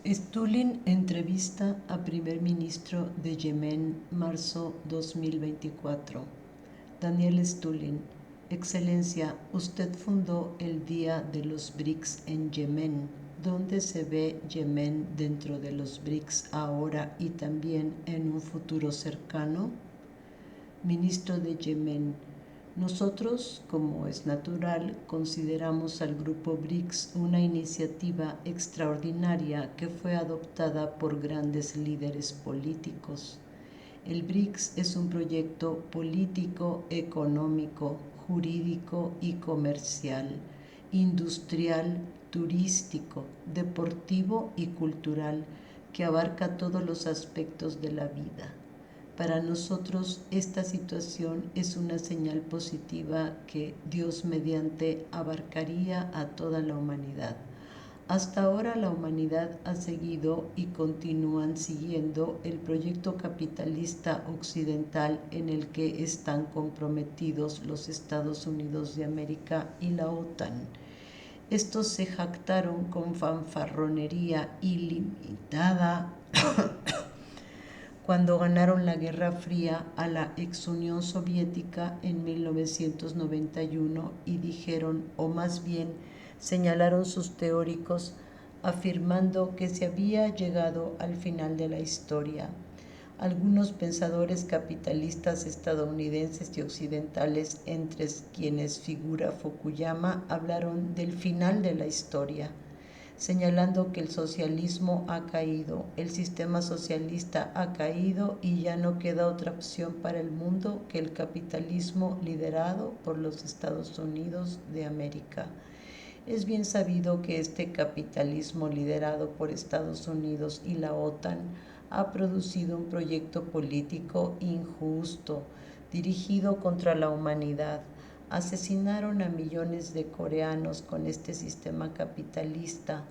Stulin entrevista a primer ministro de Yemen, marzo 2024. Daniel Stulin: Excelencia, usted fundó el Día de los BRICS en Yemen. ¿Dónde se ve Yemen dentro de los BRICS ahora y también en un futuro cercano? Ministro de Yemen: nosotros, como es natural, consideramos al Grupo BRICS una iniciativa extraordinaria que fue adoptada por grandes líderes políticos. El BRICS es un proyecto político, económico, jurídico y comercial, industrial, turístico, deportivo y cultural que abarca todos los aspectos de la vida. Para nosotros esta situación es una señal positiva que Dios mediante abarcaría a toda la humanidad. Hasta ahora la humanidad ha seguido y continúan siguiendo el proyecto capitalista occidental en el que están comprometidos los Estados Unidos de América y la OTAN. Estos se jactaron con fanfarronería ilimitada cuando ganaron la Guerra Fría a la ex Unión Soviética en 1991 y dijeron, o más bien señalaron sus teóricos, afirmando que se había llegado al final de la historia. Algunos pensadores capitalistas estadounidenses y occidentales, entre quienes figura Fukuyama, hablaron del final de la historia, señalando que el socialismo ha caído, el sistema socialista ha caído y ya no queda otra opción para el mundo que el capitalismo liderado por los Estados Unidos de América. Es bien sabido que este capitalismo liderado por Estados Unidos y la OTAN ha producido un proyecto político injusto, dirigido contra la humanidad. Asesinaron a millones de coreanos con este sistema capitalista,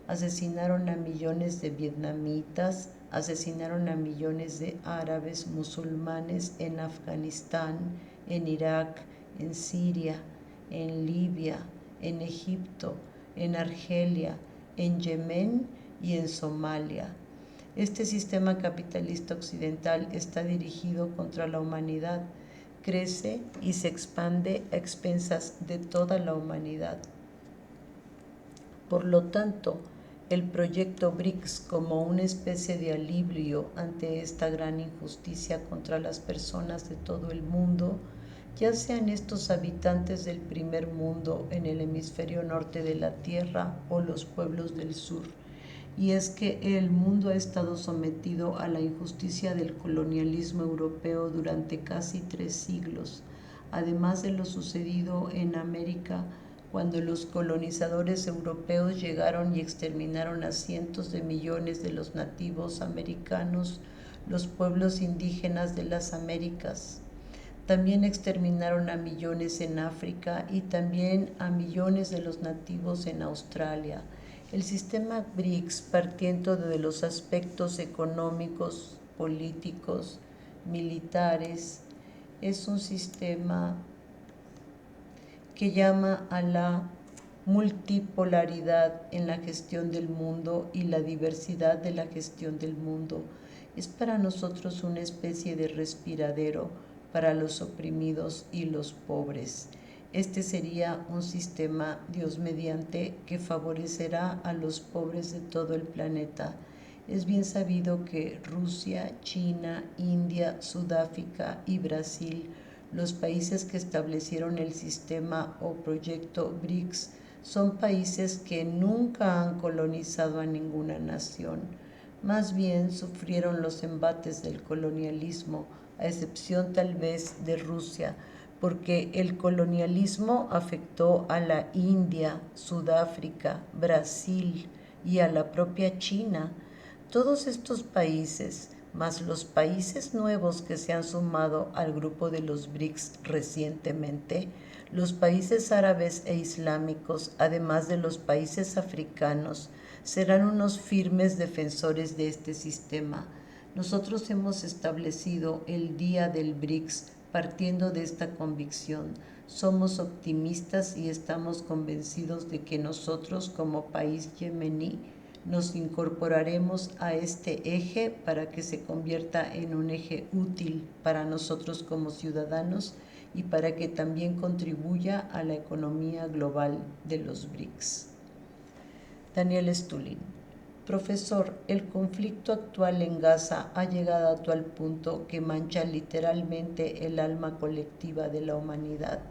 asesinaron a millones de vietnamitas, asesinaron a millones de árabes musulmanes en Afganistán, en Irak, en Siria, en Libia, en Egipto, en Argelia, en Yemen y en Somalia. Este sistema capitalista occidental está dirigido contra la humanidad, crece y se expande a expensas de toda la humanidad. Por lo tanto, el proyecto BRICS, como una especie de alivio ante esta gran injusticia contra las personas de todo el mundo, ya sean estos habitantes del primer mundo en el hemisferio norte de la Tierra o los pueblos del sur. Y es que el mundo ha estado sometido a la injusticia del colonialismo europeo durante casi 3 siglos, además de lo sucedido en América cuando los colonizadores europeos llegaron y exterminaron a cientos de millones de los nativos americanos, los pueblos indígenas de las Américas. También exterminaron a millones en África y también a millones de los nativos en Australia. El sistema BRICS, partiendo de los aspectos económicos, políticos, militares, es un sistema que llama a la multipolaridad en la gestión del mundo y la diversidad de la gestión del mundo. Es para nosotros una especie de respiradero para los oprimidos y los pobres. Este sería un sistema, Dios mediante, que favorecerá a los pobres de todo el planeta. Es bien sabido que Rusia, China, India, Sudáfrica y Brasil, los países que establecieron el sistema o proyecto BRICS, son países que nunca han colonizado a ninguna nación. Más bien sufrieron los embates del colonialismo, a excepción tal vez de Rusia, porque el colonialismo afectó a la India, Sudáfrica, Brasil y a la propia China. Todos estos países, más los países nuevos que se han sumado al grupo de los BRICS recientemente, los países árabes e islámicos, además de los países africanos, serán unos firmes defensores de este sistema. Nosotros hemos establecido el Día del BRICS partiendo de esta convicción. Somos optimistas y estamos convencidos de que nosotros como país yemení Nos incorporaremos a este eje para que se convierta en un eje útil para nosotros como ciudadanos y para que también contribuya a la economía global de los BRICS. Daniel Stulin. Profesor, el conflicto actual en Gaza ha llegado a tal punto que mancha literalmente el alma colectiva de la humanidad,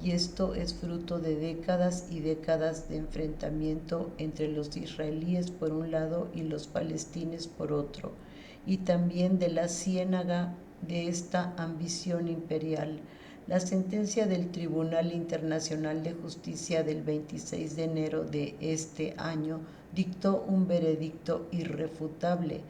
y esto es fruto de décadas y décadas de enfrentamiento entre los israelíes por un lado y los palestinos por otro, y también de la ciénaga de esta ambición imperial. La sentencia del Tribunal Internacional de Justicia del 26 de enero de este año dictó un veredicto irrefutable.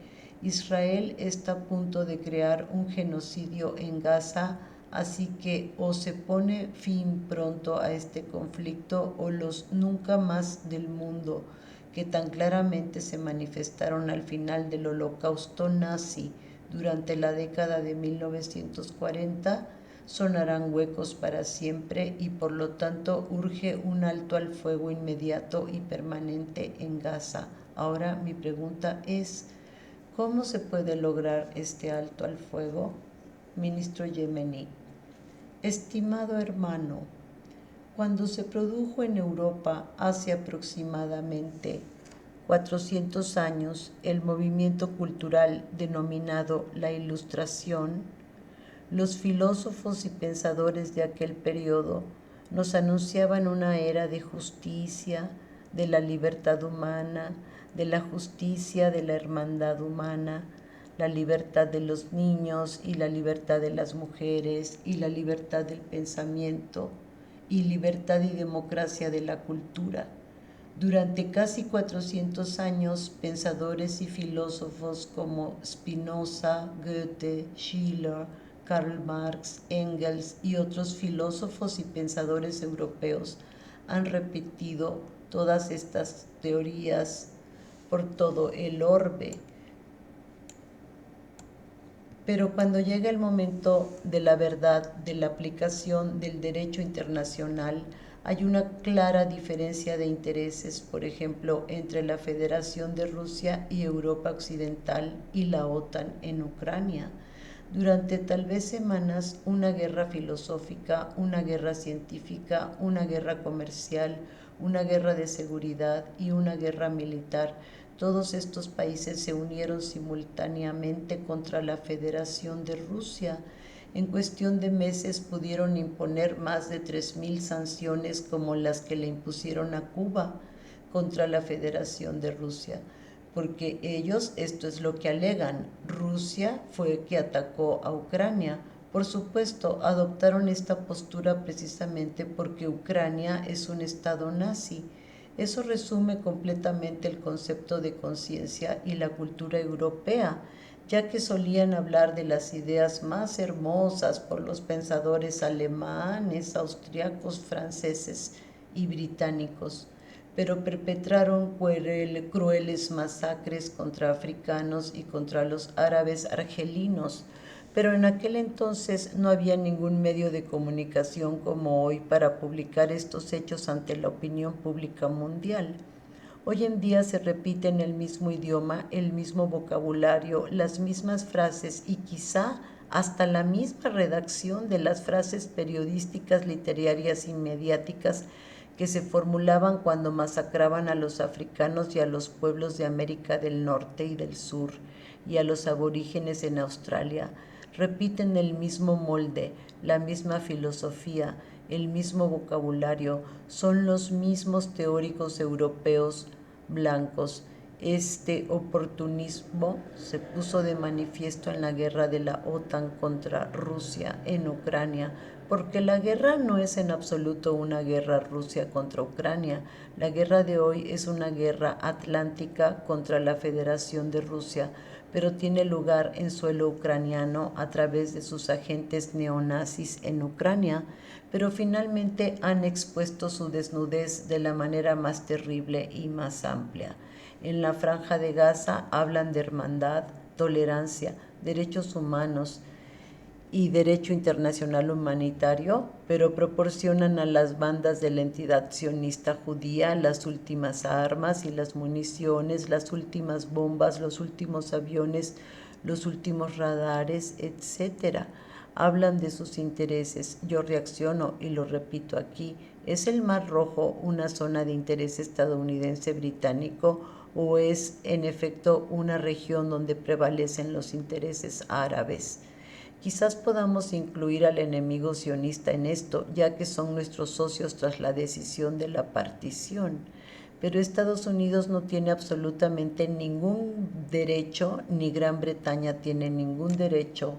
Israel está a punto de crear un genocidio en Gaza, así que o se pone fin pronto a este conflicto o los nunca más del mundo, que tan claramente se manifestaron al final del holocausto nazi durante la década de 1940, sonarán huecos para siempre y por lo tanto urge un alto al fuego inmediato y permanente en Gaza. Ahora mi pregunta es, ¿cómo se puede lograr este alto al fuego? Ministro yemení. Estimado hermano, cuando se produjo en Europa hace aproximadamente 400 años el movimiento cultural denominado la Ilustración, los filósofos y pensadores de aquel periodo nos anunciaban una era de justicia, de la libertad humana, de la justicia de la hermandad humana, la libertad de los niños y la libertad de las mujeres y la libertad del pensamiento y libertad y democracia de la cultura. Durante casi 400 años, pensadores y filósofos como Spinoza, Goethe, Schiller, Karl Marx, Engels y otros filósofos y pensadores europeos han repetido todas estas teorías por todo el orbe. Pero cuando llega el momento de la verdad, de la aplicación del derecho internacional, hay una clara diferencia de intereses, por ejemplo, entre la Federación de Rusia y Europa Occidental y la OTAN en Ucrania. Durante tal vez semanas, una guerra filosófica, una guerra científica, una guerra comercial, una guerra de seguridad y una guerra militar. Todos estos países se unieron simultáneamente contra la Federación de Rusia. En cuestión de meses pudieron imponer más de 3.000 sanciones como las que le impusieron a Cuba contra la Federación de Rusia, porque ellos, esto es lo que alegan, Rusia fue que atacó a Ucrania. Por supuesto, adoptaron esta postura precisamente porque Ucrania es un estado nazi. Eso resume completamente el concepto de conciencia y la cultura europea, ya que solían hablar de las ideas más hermosas por los pensadores alemanes, austriacos, franceses y británicos, pero perpetraron crueles masacres contra africanos y contra los árabes argelinos. Pero en aquel entonces no había ningún medio de comunicación como hoy para publicar estos hechos ante la opinión pública mundial. Hoy en día se repiten el mismo idioma, el mismo vocabulario, las mismas frases y quizá hasta la misma redacción de las frases periodísticas, literarias y mediáticas que se formulaban cuando masacraban a los africanos y a los pueblos de América del Norte y del Sur y a los aborígenes en Australia. Repiten el mismo molde, la misma filosofía, el mismo vocabulario, son los mismos teóricos europeos blancos. Este oportunismo se puso de manifiesto en la guerra de la OTAN contra Rusia en Ucrania, porque la guerra no es en absoluto una guerra Rusia contra Ucrania. La guerra de hoy es una guerra atlántica contra la Federación de Rusia, pero tiene lugar en suelo ucraniano a través de sus agentes neonazis en Ucrania, pero finalmente han expuesto su desnudez de la manera más terrible y más amplia. En la Franja de Gaza hablan de hermandad, tolerancia, derechos humanos y derecho internacional humanitario, pero proporcionan a las bandas de la entidad sionista judía las últimas armas y las municiones, las últimas bombas, los últimos aviones, los últimos radares, etcétera. Hablan de sus intereses. Yo reacciono y lo repito aquí. ¿Es el Mar Rojo una zona de interés estadounidense británico o es en efecto una región donde prevalecen los intereses árabes? Quizás podamos incluir al enemigo sionista en esto, ya que son nuestros socios tras la decisión de la partición. Pero Estados Unidos no tiene absolutamente ningún derecho, ni Gran Bretaña tiene ningún derecho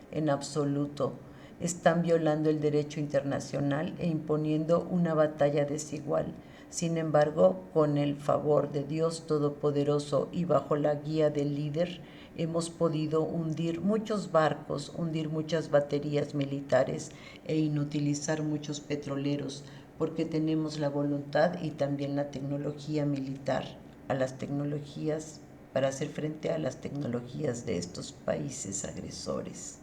en absoluto. Están violando el derecho internacional e imponiendo una batalla desigual. Sin embargo, con el favor de Dios Todopoderoso y bajo la guía del líder, hemos podido hundir muchos barcos, hundir muchas baterías militares e inutilizar muchos petroleros, porque tenemos la voluntad y también la tecnología militar, a las tecnologías para hacer frente a las tecnologías de estos países agresores.